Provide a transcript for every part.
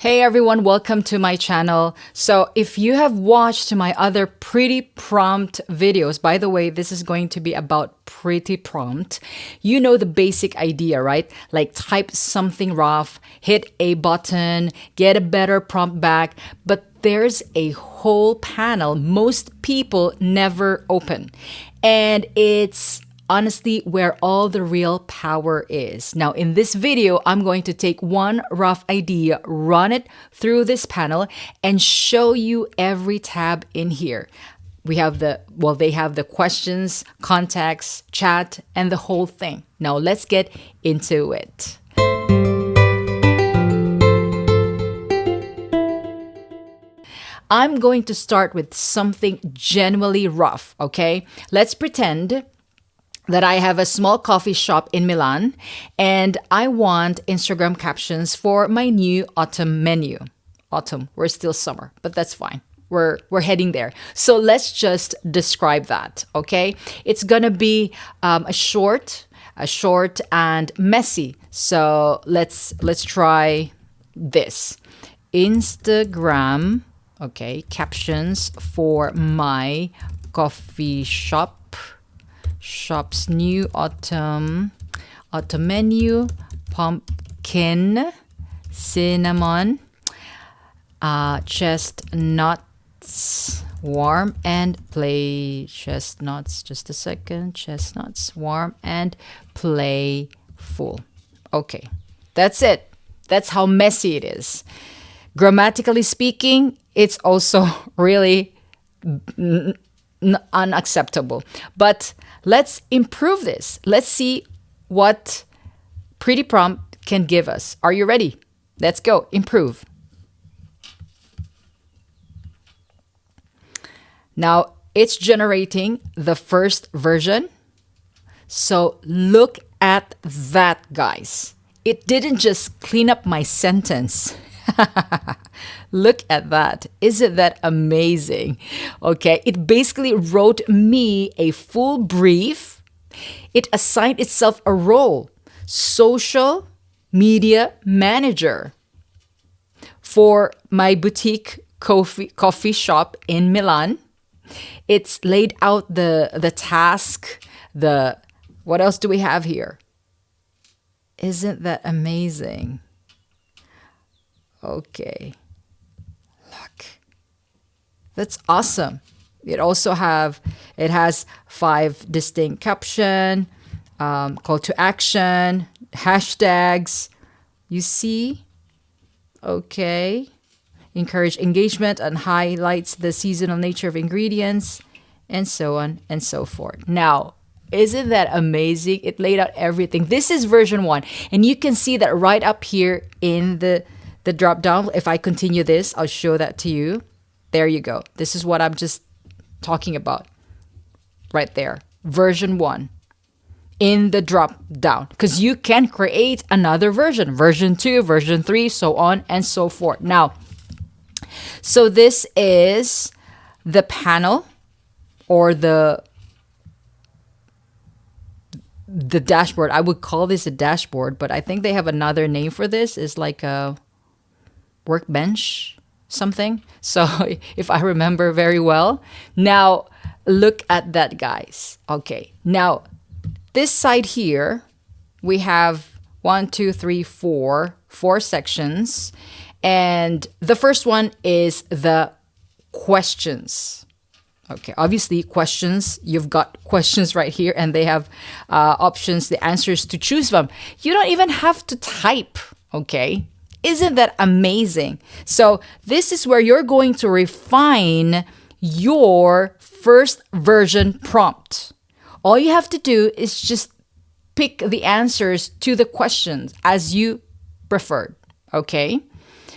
Hey everyone, welcome to my channel. So if you have watched my other pretty prompt videos, by the way, this is going to be about pretty prompt. You know the basic idea, right? Like type something rough, hit a button, get a better prompt back, but there's a whole panel most people never open. And it's honestly where all the real power is. Now, in this video, I'm going to take one rough idea, run it through this panel, and show you every tab in here. They have the questions, contacts, chat, and the whole thing. Now, let's get into it. I'm going to start with something genuinely rough, okay? Let's pretend that I have a small coffee shop in Milan and I want Instagram captions for my new autumn menu. Autumn, we're still summer, but that's fine. We're heading there. So let's just describe that, okay? It's gonna be a short and messy. So let's try this. Instagram, okay, captions for my coffee shop's new autumn menu: pumpkin, cinnamon, chestnuts, warm and play chestnuts. Just a second. Chestnuts, warm and playful. Okay, that's it. That's how messy it is. Grammatically speaking, it's also really unacceptable. But let's improve this. Let's see what Pretty Prompt can give us. Are you ready? Let's go. Improve. Now, it's generating the first version. So look at that, guys. It didn't just clean up my sentence. Look at that. Isn't that amazing? Okay, it basically wrote me a full brief. It assigned itself a role: social media manager for my boutique coffee shop in Milan. It's laid out the task. What else do we have here? Isn't that amazing? Okay, look, that's awesome. It has 5 distinct caption, call to action, hashtags. You see? Okay. Encourage engagement and highlights the seasonal nature of ingredients, and so on and so forth. Now, isn't that amazing? It laid out everything. This is version 1, and you can see that right up here in the drop down. If I continue this, I'll show that to you. There you go. This is what I'm just talking about right there. Version 1 in the drop down, because you can create another version 2, version 3, so on and so forth. Now, so this is the panel or the dashboard. I would call this a dashboard, but I think they have another name for this. It's like a workbench something, so if I remember very well. Now look at that, guys. Okay, now this side here we have 4 sections, and the first one is the questions. Okay, obviously questions, you've got questions right here, and they have options, the answers to choose from. You don't even have to type, okay? Isn't that amazing? So this is where you're going to refine your first version prompt. All you have to do is just pick the answers to the questions as you preferred, okay?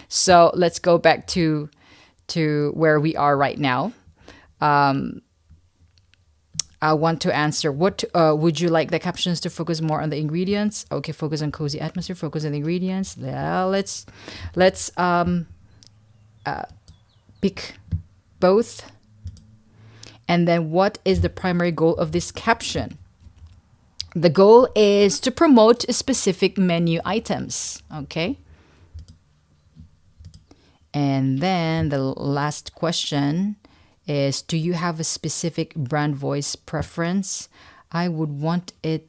So let's go back to where we are right now. I want to answer, what would you like the captions to focus more on the ingredients? Okay, focus on cozy atmosphere, focus on the ingredients. Yeah, let's pick both. And then what is the primary goal of this caption? The goal is to promote specific menu items. Okay. And then the last question is, do you have a specific brand voice preference? I would want it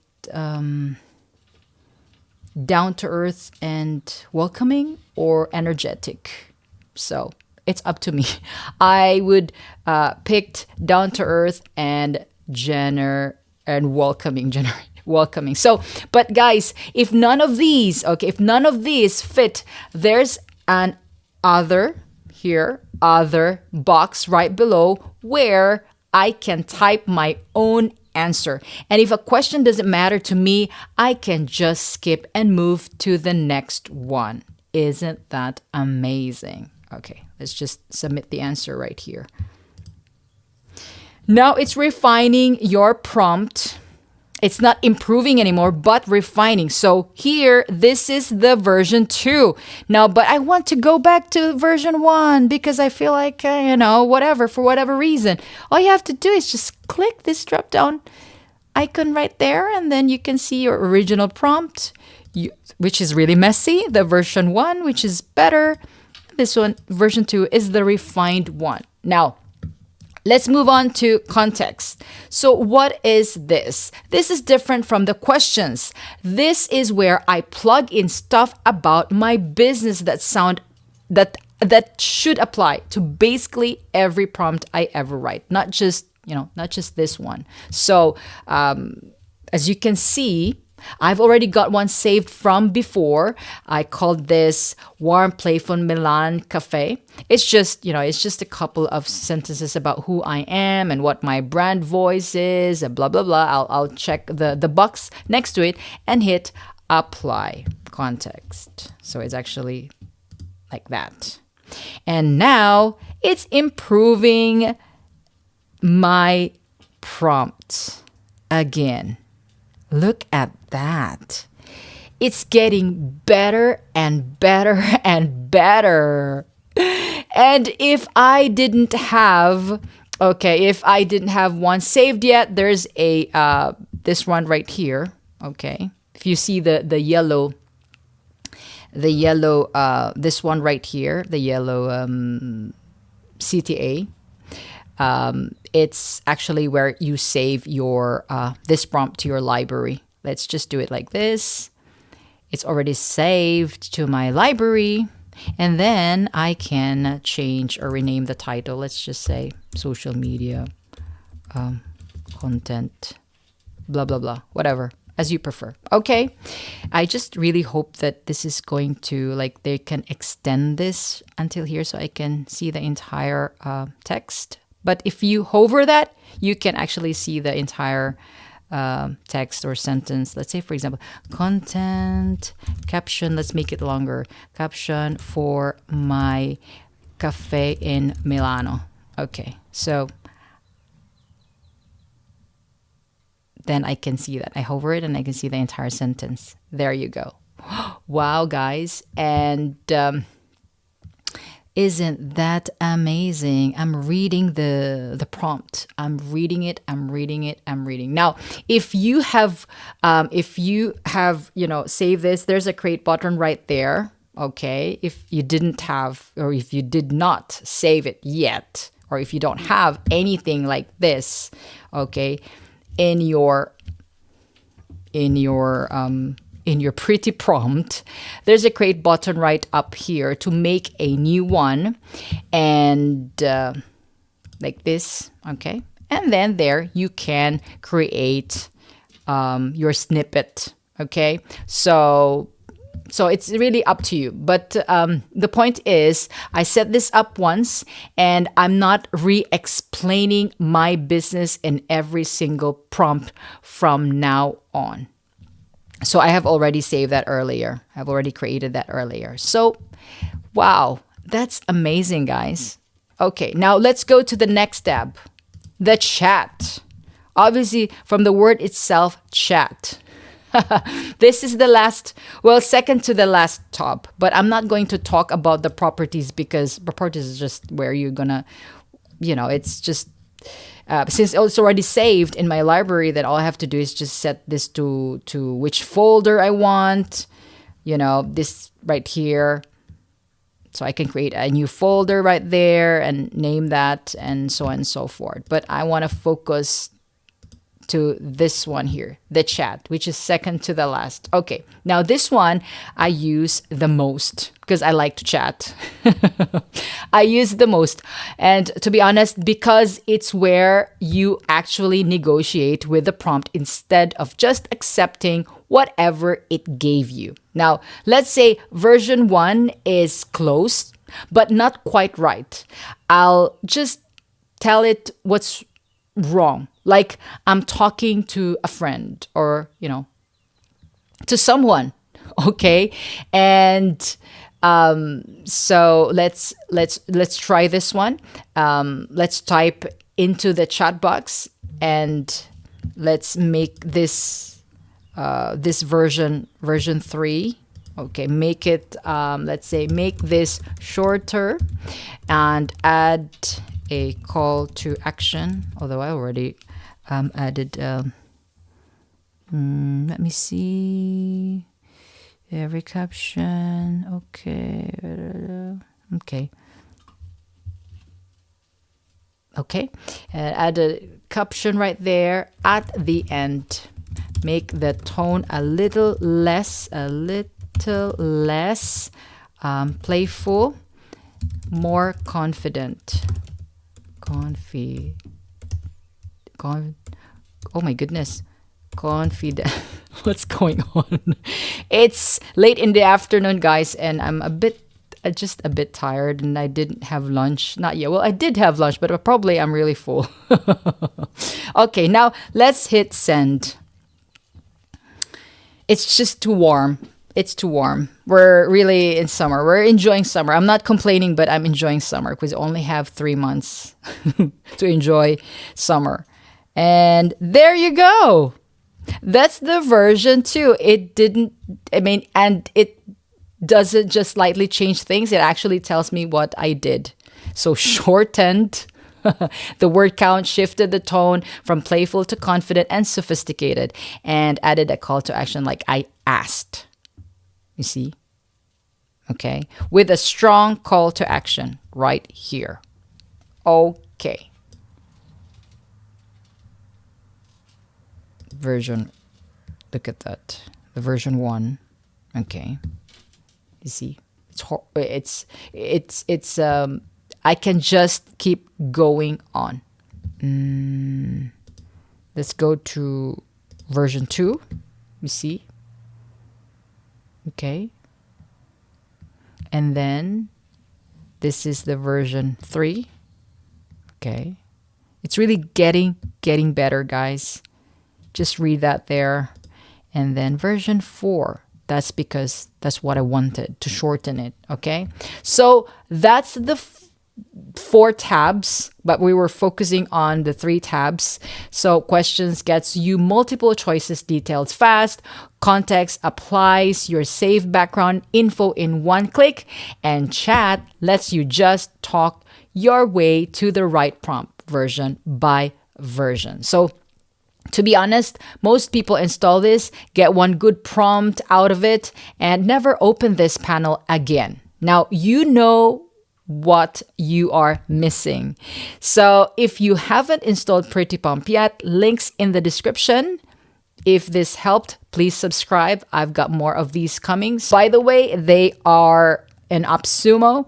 down to earth and welcoming, or energetic. So it's up to me. I would pick down to earth and welcoming, welcoming. So, but guys, if none of these, okay, if none of these fit, there's an other here, other box right below where I can type my own answer. And if a question doesn't matter to me, I can just skip and move to the next one. Isn't that amazing? Okay, let's just submit the answer right here. Now it's refining your prompt. It's not improving anymore, but refining. So here, this is the version 2. Now, but I want to go back to version 1 because I feel like, whatever, for whatever reason. All you have to do is just click this drop down icon right there, and then you can see your original prompt, which is really messy. The version 1, which is better. This one, version 2, is the refined one. Now, let's move on to context. So what is this? This is different from the questions. This is where I plug in stuff about my business that should apply to basically every prompt I ever write, not just this one. So as you can see, I've already got one saved from before. I called this Warm Playful Milan Cafe. It's just a couple of sentences about who I am and what my brand voice is, and blah, blah, blah. I'll check the box next to it and hit apply context. So it's actually like that. And now it's improving my prompt again. Look at that. It's getting better and better and better. And if I didn't have one saved yet, there's this one right here. Okay. If you see the yellow, this one right here, the yellow CTA. It's actually where you save your this prompt to your library. Let's just do it like this. It's already saved to my library. And then I can change or rename the title. Let's just say social media, content, blah, blah, blah, whatever, as you prefer. Okay. I just really hope that this is going to, they can extend this until here so I can see the entire text. But if you hover that, you can actually see the entire text or sentence. Let's say, for example, content, caption, let's make it longer. Caption for my cafe in Milano. Okay, so then I can see that. I hover it and I can see the entire sentence. There you go. Wow, guys. And isn't that amazing? I'm reading the prompt. I'm reading it. Now, if you have saved this, there's a create button right there. Okay. If you didn't have, or if you did not save it yet, or if you don't have anything like this, okay, in your pretty prompt, there's a create button right up here to make a new one, and like this, okay? And then there you can create your snippet, okay? So it's really up to you. But the point is, I set this up once, and I'm not re-explaining my business in every single prompt from now on. So I have already saved that earlier. I've already created that earlier. So, wow, that's amazing, guys. Okay, now let's go to the next tab, the chat. Obviously, from the word itself, chat. This is second to the last tab. But I'm not going to talk about the properties because properties is just where you're gonna, it's just, since it's already saved in my library, that all I have to do is just set this to which folder I want, this right here. So I can create a new folder right there and name that and so on and so forth. But I want to focus to this one here, the chat, which is second to the last. Okay, now this one I use the most because I like to chat. I use the most. And to be honest, because it's where you actually negotiate with the prompt instead of just accepting whatever it gave you. Now, let's say version 1 is close, but not quite right. I'll just tell it what's wrong. Like I'm talking to a friend or, to someone. Okay. And so let's try this one. Let's type into the chat box and let's make this version 3. Okay, make it let's say make this shorter and add a call to action, although I already added let me see, every caption. Okay, add a caption right there at the end. Make the tone a little less playful, more confident. Oh my goodness. Confident. What's going on? It's late in the afternoon, guys, and I'm just a bit tired, and I didn't have lunch. Not yet. Well, I did have lunch, but probably I'm really full. Okay, now let's hit send. It's just too warm. It's too warm. We're really in summer. We're enjoying summer. I'm not complaining, but I'm enjoying summer because I only have 3 months to enjoy summer. And there you go. That's the version 2. And it doesn't just slightly change things. It actually tells me what I did. So shortened the word count, shifted the tone from playful to confident and sophisticated, and added a call to action like I asked. You see? Okay. With a strong call to action right here. Okay. Look at that. The version 1. Okay. You see? It's I can just keep going on. Let's go to version 2. You see? Okay. And then this is the version 3. Okay. It's really getting better, guys. Just read that there. And then version 4. That's because that's what I wanted, to shorten it. Okay. So that's the 4 tabs, but we were focusing on the 3 tabs. So questions gets you multiple choices, details fast. Context applies your saved background info in one click. And chat lets you just talk your way to the right prompt, version by version. So to be honest, most people install this, get one good prompt out of it, and never open this panel again. Now, you know what you are missing. So if you haven't installed Pretty Pump yet, links in the description. If this helped, please subscribe. I've got more of these coming. By the way, they are in AppSumo.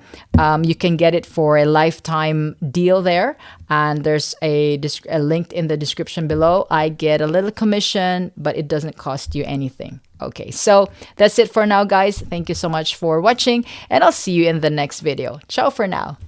You can get it for a lifetime deal there. And there's a link in the description below. I get a little commission, but it doesn't cost you anything. Okay, so that's it for now, guys. Thank you so much for watching, and I'll see you in the next video. Ciao for now.